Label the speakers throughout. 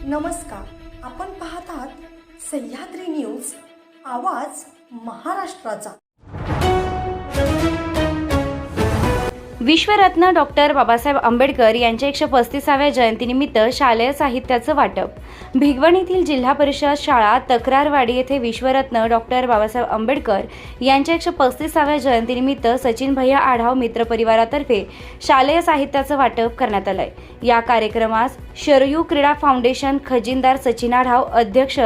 Speaker 1: नमस्कार, आपण पाहत आहात सह्याद्री न्यूज, आवाज महाराष्ट्राचा।
Speaker 2: विश्वरत्न डॉक्टर बाबासाहेब आंबेडकर यांच्या 135व्या जयंतीनिमित्त शालेय साहित्याचं वाटप। भिगवणीतील जिल्हा परिषद शाळा तक्रारवाडी येथे विश्वरत्न डॉक्टर बाबासाहेब आंबेडकर यांच्या 135व्या जयंतीनिमित्त सचिन भैया आढाव मित्र परिवारातर्फे शालेय साहित्याचं वाटप करण्यात आलंय। या कार्यक्रमास शरयू क्रीडा फाउंडेशन खजिनदार सचिन आढाव, अध्यक्ष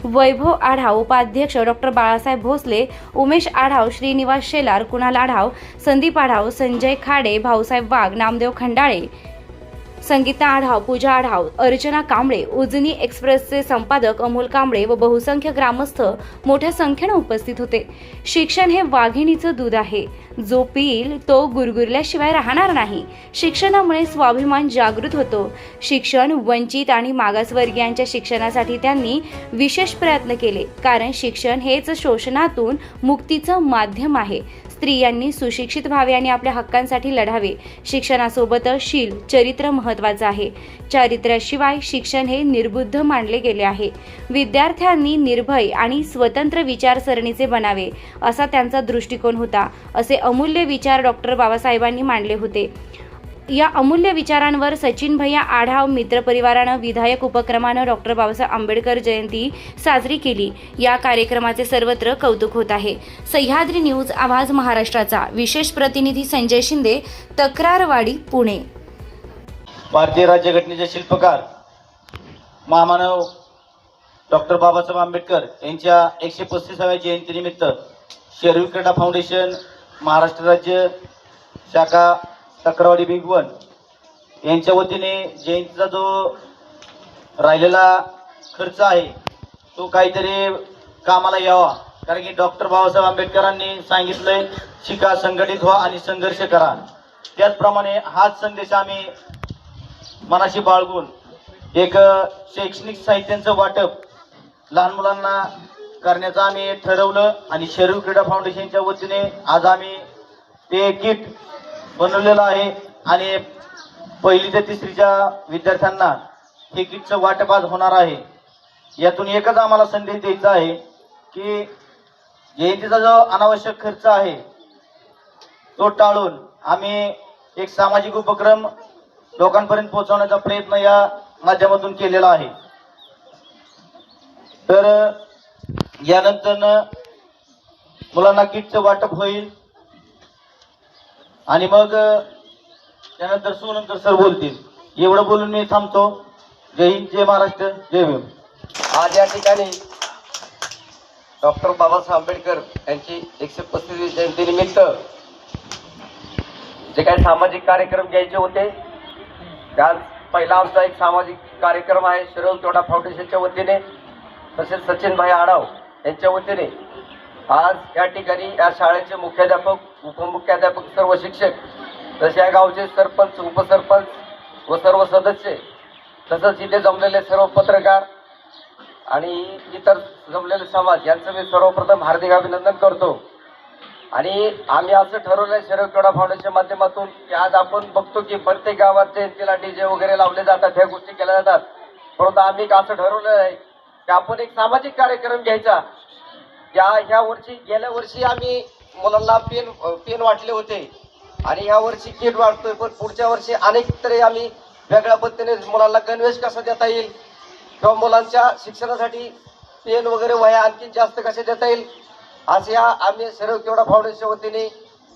Speaker 2: वैभव आढाव, उपाध्यक्ष डॉक्टर बाळासाहेब भोसले, उमेश आढाव, श्रीनिवास शेलार, कुणाल आढाव, संदीप आढाव, संजय खाडे, भाऊसाहेब वाघ, नामदेव खंडाळे, संगीता आढाव, पूजा आढाव, अर्चना कांबळे, उजनी एक्सप्रेसचे संपादक अमोल कांबळे व बहुसंख्य ग्रामस्थ मोठ्या संख्येने उपस्थित होते। शिक्षण हे वाघिणीचं दूध आहे, जो पिईल तो गुरगुरल्याशिवाय राहणार नाही। शिक्षणामुळे स्वाभिमान जागृत होतो। शिक्षण वंचित आणि मागासवर्गीयांच्या शिक्षणासाठी त्यांनी विशेष प्रयत्न केले, कारण शिक्षण हेच शोषणातून मुक्तीचं माध्यम आहे। स्त्रियांनी सुशिक्षित व्हावे आणि आपल्या हक्कांसाठी लढावे। शिक्षणासोबतच शील चरित्र महत्त्वाचं आहे। चारित्र्याशिवाय शिक्षण हे निर्बुद्ध मानले गेले आहे। विद्यार्थ्यांनी निर्भय आणि स्वतंत्र विचारसरणीचे बनावे, असा त्यांचा दृष्टिकोन होता। असे अमूल्य विचार डॉक्टर बाबासाहेबांनी मांडले होते। या अमूल्य विचारांवर सचिन भैया आढाव मित्र परिवारानं विधायक उपक्रमानं डॉक्टर बाबासाहेब आंबेडकर जयंती साजरी केली। या कार्यक्रमाचे सर्वत्र कौतुक होत आहे। सह्याद्री न्यूज, आवाज महाराष्ट्राचा विशेष प्रतिनिधी संजय शिंदे, तक्रारवाडी, पुणे।
Speaker 3: भारतीय राज्यघटनेचे शिल्पकार महामानव डॉक्टर बाबासाहेब आंबेडकर यांच्या 135व्या जयंतीनिमित्त शरयू क्रीडा फाउंडेशन महाराष्ट्र राज्य शाखा तक्रारवाडी भिगवण यांच्या वतीने जयंतीचा जो राहिलेला खर्च आहे तो काहीतरी कामाला यावा, कारण की डॉक्टर बाबासाहेब आंबेडकरांनी सांगितलंय, शिका, संघटित व्हा आणि संघर्ष करा। त्याचप्रमाणे हाच संदेश आम्ही मनाशी बाळगून एक शैक्षणिक साहित्यांचं वाटप लहान मुलांना करण्याचं आम्ही ठरवलं आणि शरयू क्रीडा फाउंडेशनच्या वतीने आज आम्ही ते किट बनवलेलं आहे आणि 1ली ते 3रीच्या विद्यार्थ्यांना हे किटचं वाटप आज होणार आहे। यातून एकच आम्हाला संदेश द्यायचा आहे की जयंतीचा जो अनावश्यक खर्च आहे तो टाळून आम्ही एक सामाजिक उपक्रम लोकांपर्यंत पोहोचवण्याचा प्रयत्न या माध्यमातून केलेला आहे। तर यानंतर मुलांना किटचं वाटप होईल आणि मग त्यानंतर सुनंतर सर बोलतील। एवढं बोलून मी थांबतो। जय हिंद, जय महाराष्ट्र, जय भीम।
Speaker 4: आज या ठिकाणी डॉक्टर बाबासाहेब आंबेडकर यांची 135वी जयंतीनिमित्त जे काही सामाजिक कार्यक्रम घ्यायचे होते, त्यात पहिला आमचा एक सामाजिक कार्यक्रम आहे शरयू क्रीडा फाउंडेशनच्या वतीने, तसेच सचिन भाई आढाव यांच्या वतीने आज या ठिकाणी या शाळेचे मुख्याध्यापक, उपमुख्याध्यापक, सर्व शिक्षक, तसे या गावचे सरपंच, उपसरपंच व सर्व सदस्य, तसंच इथे जमलेले सर्व पत्रकार आणि इतर जमलेले समाज यांचं मी सर्वप्रथम हार्दिक अभिनंदन करतो। आणि आम्ही असं ठरवलं आहे शरयू क्रीडा फाउंडेशनच्या माध्यमातून की आज आपण बघतो की प्रत्येक गावात जयंतीला DJ वगैरे लावले जातात, ह्या गोष्टी केल्या जातात, परंतु आम्ही असं ठरवलं आहे की आपण एक सामाजिक कार्यक्रम घ्यायचा। ह्या वर्षी, गेल्या वर्षी आम्ही मुलांना पेन वाटले होते आणि ह्या वर्षी किट वाटतोय, पण पुढच्या वर्षी अनेक तरी आम्ही वेगळ्या पद्धतीने मुलांना गणवेश कसा देता येईल किंवा मुलांच्या शिक्षणासाठी पेन वगैरे वह्या आणखी जास्त कसे देता येईल असे आम्ही शरयू क्रीडा फाउंडेशनच्या वतीने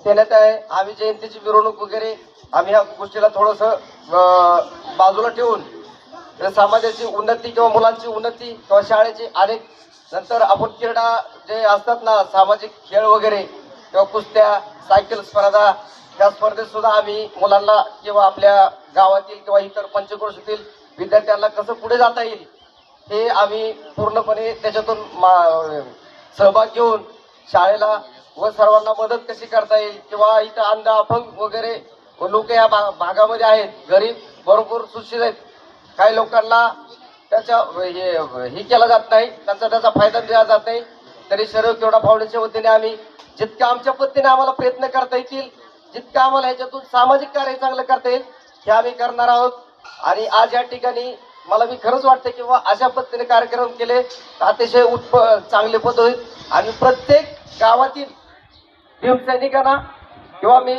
Speaker 4: देण्यात आहे। आम्ही जयंतीची मिरवणूक वगैरे आम्ही ह्या गोष्टीला थोडंसं बाजूला ठेवून समाजाची उन्नती किंवा मुलांची उन्नती किंवा शाळेची अनेक नंतर आपण क्रीडा जे असतात ना, सामाजिक खेळ वगैरे किंवा कुस्त्या, सायकल स्पर्धा, त्या स्पर्धेत सुद्धा आम्ही मुलांना किंवा आपल्या गावातील किंवा इतर पंचक्रोशीतील विद्यार्थ्यांना कसं पुढे जाता येईल हे आम्ही पूर्णपणे त्याच्यातून सहभाग घेऊन शाळेला व सर्वांना मदत कशी करता येईल किंवा इथं अंध, अपंग वगैरे लोक या भागामध्ये आहेत, गरीब भरपूर सुशिक्षित आहेत, काही लोकांना त्याचा हे केला जात नाही, त्याचा फायदा दिला जात नाही। तरी शरयू क्रीडा फाउंडेशनच्या वतीने आम्ही जितक्या आमच्या पद्धतीने आम्हाला प्रयत्न करता येतील, जितकं आम्हाला ह्याच्यातून सामाजिक कार्य चांगलं करता येईल हे आम्ही करणार आहोत। आणि आज या ठिकाणी मला मी खरंच वाटतं की बाबा अशा पद्धतीने कार्यक्रम केले तर अतिशय चांगले पद होईल आणि प्रत्येक गावातील भीमसैनिकांना किंवा मी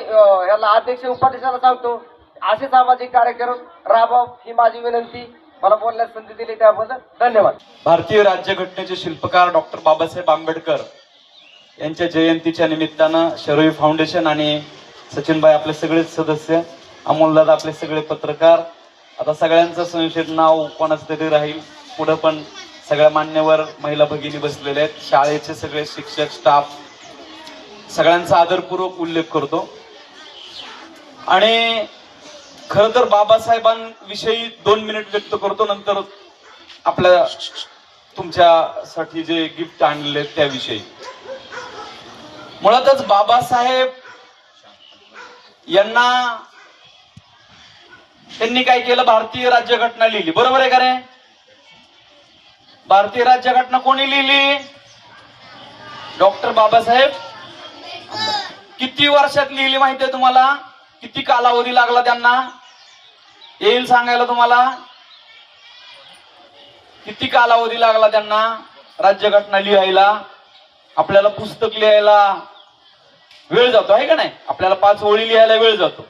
Speaker 4: याला अध्यक्ष उपाध्यक्षांना सांगतो असे सामाजिक कार्यक्रम राबव ही माझी विनंती. मला बोलण्यास संधी दिली त्याबद्दल धन्यवाद.
Speaker 5: भारतीय राज्यघटनेचे शिल्पकार डॉक्टर बाबासाहेब आंबेडकर यांच्या जयंतीच्या निमित्तानं शरयू फाउंडेशन आणि सचिनभाई आपले सगळेच सदस्य, अमोलदादा आपले सगळे पत्रकार, आता सगळ्यांचं संशयित नाव कोणाचं तरी राहील पुढं, पण सगळ्या मान्यवर महिला भगिनी बसलेले आहेत, शाळेचे सगळे शिक्षक स्टाफ सगळ्यांचा आदरपूर्वक उल्लेख करतो. आणि खरं तर बाबासाहेबांविषयी 2 मिनिट व्यक्त करतो, नंतर आपल्या तुमच्यासाठी जे गिफ्ट आणले त्याविषयी. मुळातच बाबासाहेब यांना त्यांनी काय केलं, भारतीय राज्यघटना लिहिली, बरोबर आहे का रे? भारतीय राज्यघटना कोणी लिहिली? डॉक्टर बाबासाहेब. किती वर्षात लिहिली माहितीये तुम्हाला? किती कालावधी लागला त्यांना? येईल सांगायला तुम्हाला. किती कालावधी लागला त्यांना राज्यघटना लिहायला? आपल्याला पुस्तक लिहायला वेळ जातो आहे का नाही? आपल्याला 5 ओळी लिहायला वेळ जातो.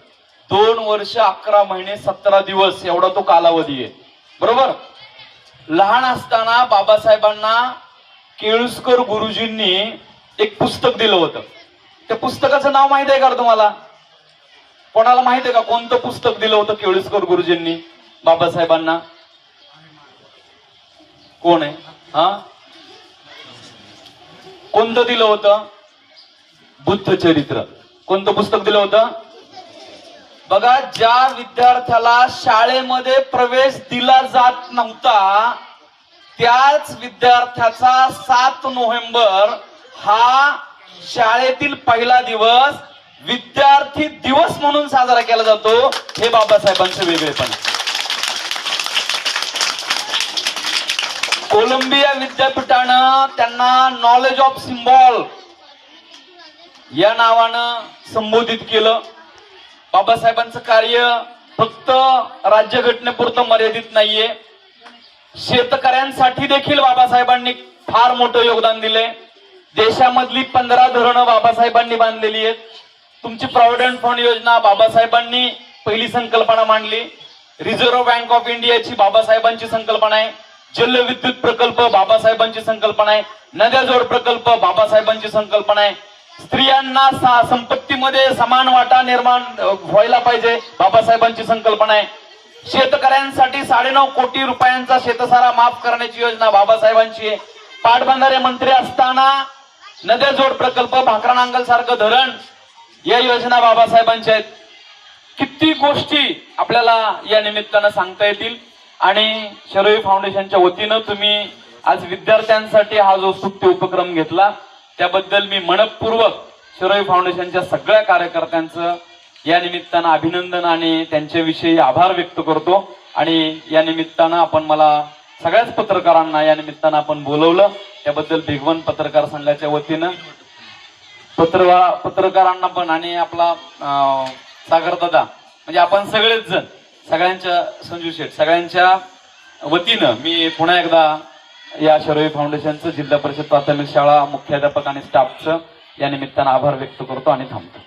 Speaker 5: 2 वर्ष 11 महिने 17 दिवस एवढा तो कालावधी आहे, बरोबर? लहान असताना बाबासाहेबांना केळुस्कर गुरुजींनी एक पुस्तक दिलं होतं. त्या पुस्तकाचं नाव माहित आहे का तुम्हाला? कोणाला माहित आहे का कोणतं पुस्तक दिलं होतं केळुस्कर गुरुजींनी बाबासाहेबांना? कोण आहे? हा, कोणतं दिलं होतं? बुद्ध चरित्र. कोणतं पुस्तक दिलं होतं? बघा, ज्या विद्यार्थ्याला शाळेमध्ये प्रवेश दिला जात नव्हता त्याच विद्यार्थ्याचा 7 नोव्हेंबर हा शाळेतील पहिला दिवस विद्यार्थी दिवस म्हणून साजरा केला जातो. हे बाबासाहेबांचं वेगळेपण. कोलंबिया विद्यापीठानं त्यांना नॉलेज ऑफ सिम्बॉल या नावानं संबोधित केलं. बाबासाहेबांचं कार्य फक्त राज्यघटनेपुरतं मर्यादित नाहीये. शेतकऱ्यांसाठी देखील बाबासाहेबांनी फार मोठं योगदान दिले. देशामधली 15 धरणं बाबासाहेबांनी बांधलेली आहेत. तुमची प्रॉव्हिडंट फंड योजना बाबासाहेबांनी पहिली संकल्पना मांडली. रिझर्व्ह बँक ऑफ इंडियाची बाबासाहेबांची संकल्पना आहे. जलविद्युत प्रकल्प बाबासाहेबांची संकल्पना आहे. नद्या जोड प्रकल्प बाबासाहेबांची संकल्पना आहे. स्त्रियांना संपत्तीमध्ये समान वाटा निर्माण व्हायला पाहिजे बाबासाहेबांची संकल्पना आहे. शेतकऱ्यांसाठी 9.5 कोटी रुपयांचा शेतसारा माफ करण्याची योजना बाबासाहेबांची आहे. पाटबंधारे मंत्री असताना नद्या जोड प्रकल्प, भाकरा नांगल सारखं धरण या योजना बाबासाहेबांच्या आहेत. किती गोष्टी आपल्याला या निमित्तानं सांगता येतील. आणि शरयू फाउंडेशनच्या वतीनं तुम्ही आज विद्यार्थ्यांसाठी हा जो स्तुत्य उपक्रम घेतला त्याबद्दल मी मनपूर्वक शरयू फाउंडेशनच्या सगळ्या कार्यकर्त्यांचं या निमित्तानं अभिनंदन आणि त्यांच्याविषयी आभार व्यक्त करतो. आणि या निमित्तानं आपण मला सगळ्याच पत्रकारांना या निमित्तानं आपण बोलवलं त्याबद्दल भिगवण पत्रकार संघाच्या वतीनं पत्रकारांना पण आणि आपला सागर दादा म्हणजे आपण सगळेच जण सगळ्यांच्या संजू शेठ सगळ्यांच्या वतीनं मी पुन्हा एकदा या शरयू फाउंडेशनचं जिल्हा परिषद प्राथमिक शाळा मुख्याध्यापक आणि स्टाफचं या निमित्तानं आभार व्यक्त करतो आणि थांबतो.